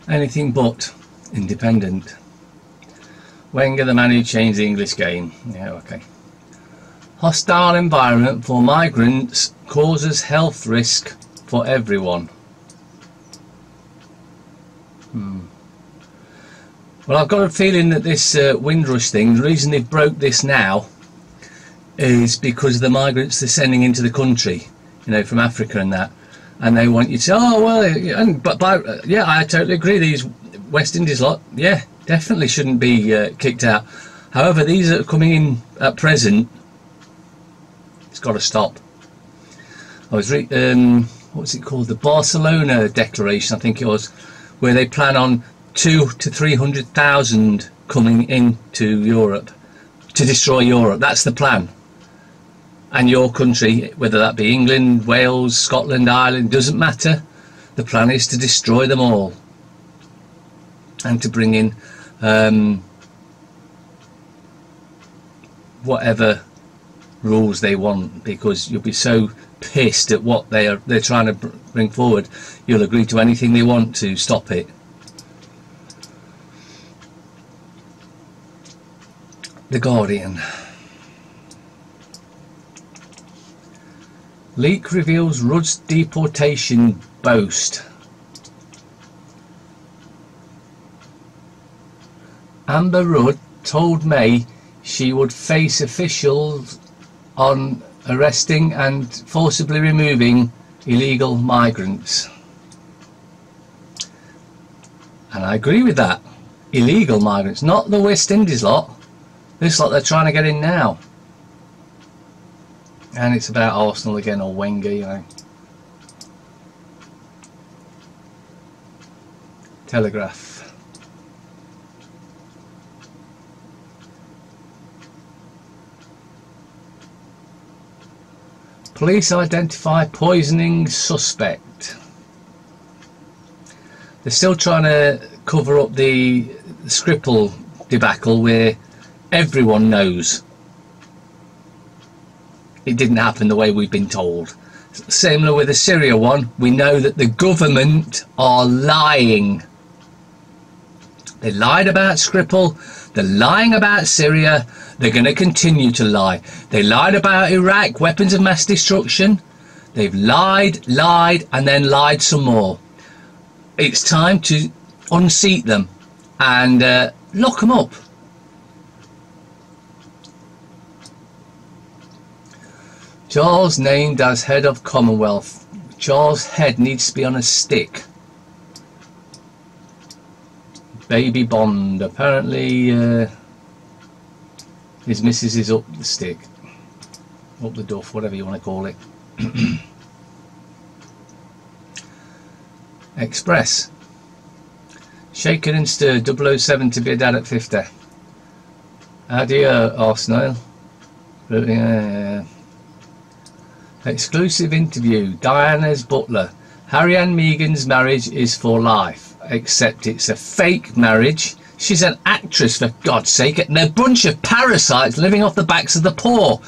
Anything but independent. Wenger, the man who changed the English game. Yeah, okay. Hostile environment for migrants causes health risk for everyone. Well, I've got a feeling that this Windrush thing, the reason they broke this now is because of the migrants they're sending into the country, you know, from Africa and that. And they want you to say, oh, well, yeah, I totally agree, these West Indies lot, yeah, definitely shouldn't be kicked out. However, these that are coming in at present, it's got to stop. I was what's it called? The Barcelona Declaration, I think it was, where they plan on 200,000 to 300,000 coming into Europe to destroy Europe. That's the plan. And your country, whether that be England, Wales, Scotland, Ireland, doesn't matter. The plan is to destroy them all and to bring in whatever rules they want, because you'll be so pissed at what they're trying to bring forward, you'll agree to anything they want to stop it. The Guardian. Leak reveals Rudd's deportation boast. Amber Rudd told May she would face officials on arresting and forcibly removing illegal migrants. And I agree with that. Illegal migrants, not the West Indies lot. This lot they're trying to get in now. And it's about Arsenal again, or Wenger, you know. Telegraph. Police identify poisoning suspect. They're still trying to cover up the Skripal debacle, where everyone knows it didn't happen the way we've been told. Similar with the Syria one, we know that the government are lying. They lied about Skripal, they're lying about Syria, they're going to continue to lie. They lied about Iraq, weapons of mass destruction. They've lied, and then lied some more. It's time to unseat them and lock them up. Charles named as head of Commonwealth. Charles' head needs to be on a stick. Baby Bond. Apparently his missus is up the stick. Up the duff, whatever you want to call it. Express. Shaken and stirred. 007 to be a dad at 50. How do you, Arsenal? Exclusive interview. Diana's butler. Harry and Meghan's marriage is for life, except it's a fake marriage. She's an actress, for God's sake, and they're a bunch of parasites living off the backs of the poor.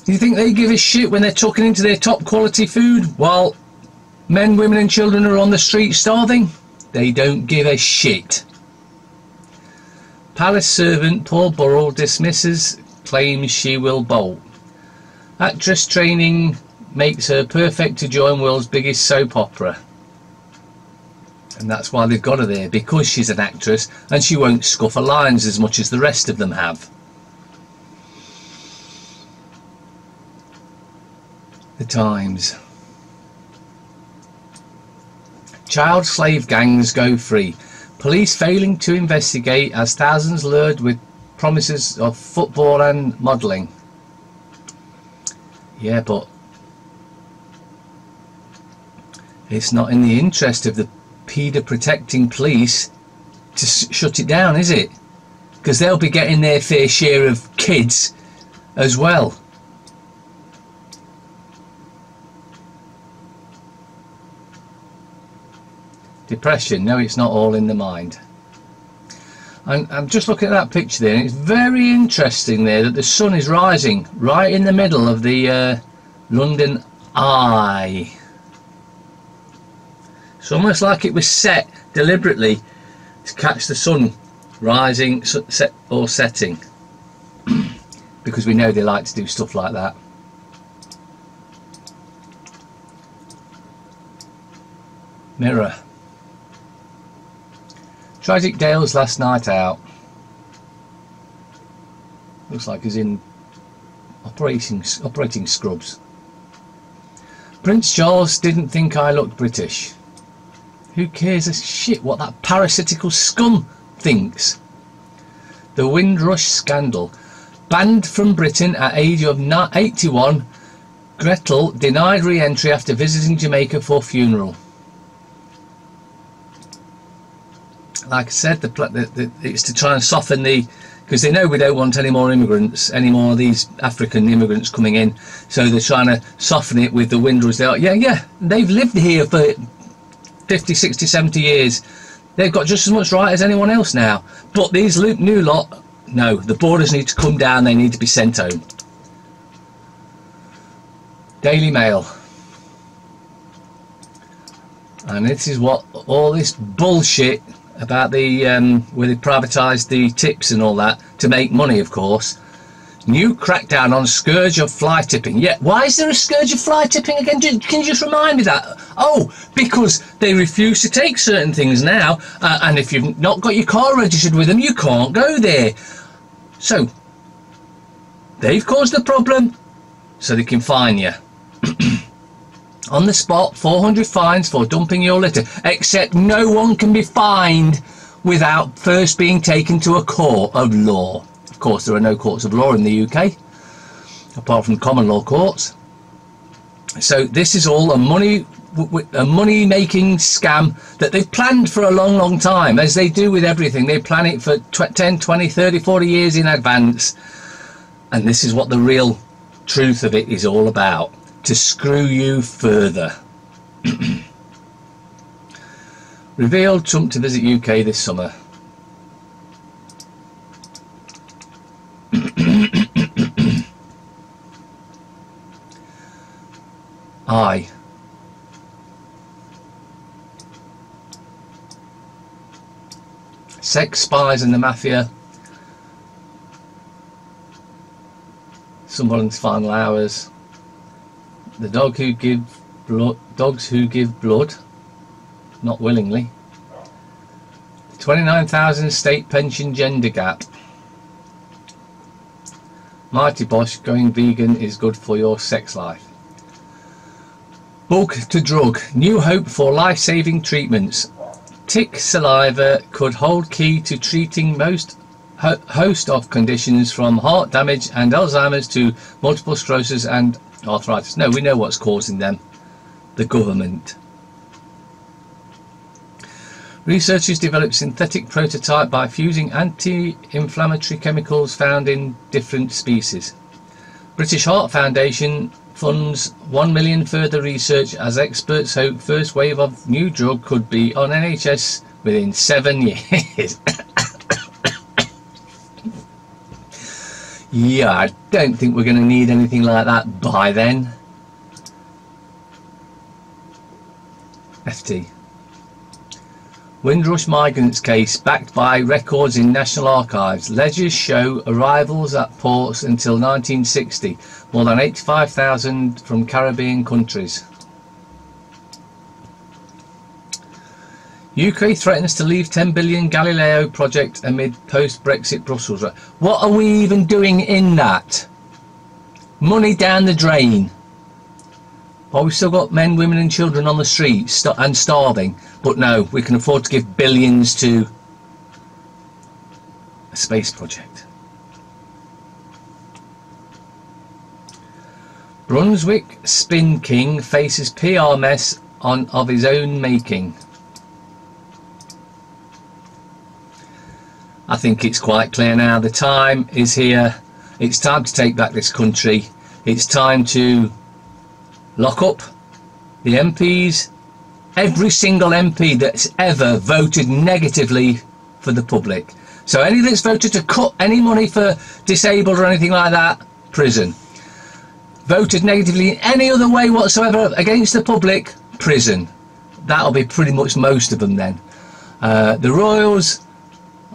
Do you think they give a shit when they're tucking into their top quality food while men, women and children are on the street starving? They don't give a shit. Palace servant Paul Burrell dismisses claims she will bolt. Actress training makes her perfect to join world's biggest soap opera. And that's why they've got her there, because she's an actress and she won't scuff her lines as much as the rest of them have. The Times. Child slave gangs go free. Police failing to investigate as thousands lured with promises of football and modelling. Yeah, but it's not in the interest of the paedo protecting police to shut it down, is it? Because they'll be getting their fair share of kids as well. Depression, no, it's not all in the mind. And I'm just looking at that picture there, and it's very interesting there that the sun is rising right in the middle of the London Eye. It's almost like it was set deliberately to catch the sun rising or setting, because we know they like to do stuff like that. Mirror. Tragic Dale's last night out. Looks like he's in operating scrubs. Prince Charles didn't think I looked British. Who cares a shit what that parasitical scum thinks? The Windrush scandal. Banned from Britain at age of 81, Gretel denied re-entry after visiting Jamaica for funeral. Like I said, it's to try and soften because they know we don't want any more immigrants, any more of these African immigrants coming in. So they're trying to soften it with the Windrush. They're like, yeah, they've lived here for 50, 60, 70 years. They've got just as much right as anyone else now. But these new lot, no, the borders need to come down. They need to be sent home. Daily Mail. And this is what all this bullshit about the where they privatised the tips and all that to make money, of course. New crackdown on scourge of fly tipping. Yeah, why is there a scourge of fly tipping again? Can you just remind me that? Oh, because they refuse to take certain things now, and if you've not got your car registered with them, you can't go there. So they've caused the problem, so they can fine you. On the spot, 400 fines for dumping your litter, except no one can be fined without first being taken to a court of law. Of course, there are no courts of law in the UK, apart from common law courts. So this is all a money-making scam that they've planned for a long, long time, as they do with everything. They plan it for 10, 20, 30, 40 years in advance. And this is what the real truth of it is all about. To screw you further. Revealed Trump to visit UK this summer. I. Sex, spies and the mafia. Someone's final hours. The dogs who give blood, not willingly. 29,000 state pension gender gap. Mighty Bosch, going vegan is good for your sex life. Bulk to drug, new hope for life-saving treatments. Tick saliva could hold key to treating most host of conditions, from heart damage and Alzheimer's to multiple sclerosis and arthritis. No, we know what's causing them. The government. Researchers developed synthetic prototype by fusing anti-inflammatory chemicals found in different species. British Heart Foundation funds 1 million further research as experts hope first wave of new drug could be on NHS within 7 years. Yeah, I don't think we're going to need anything like that by then. FT. Windrush migrants case backed by records in National Archives. Ledgers show arrivals at ports until 1960. More than 85,000 from Caribbean countries. UK threatens to leave 10 billion Galileo project amid post-Brexit Brussels. What are we even doing in that? Money down the drain. Well, we've still got men, women and children on the streets and starving. But no, we can afford to give billions to a space project. Brunswick Spin King faces PR mess of his own making. I think it's quite clear now. The time is here. It's time to take back this country. It's time to lock up the MPs, every single MP that's ever voted negatively for the public. So any that's voted to cut any money for disabled or anything like that, prison. Voted negatively in any other way whatsoever against the public, prison. that'll be pretty much most of them then. The Royals,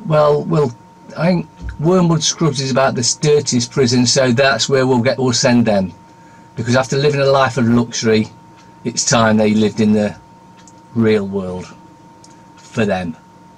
well, I think Wormwood Scrubs is about the dirtiest prison, so that's where we'll send them, because after living a life of luxury, it's time they lived in the real world for them.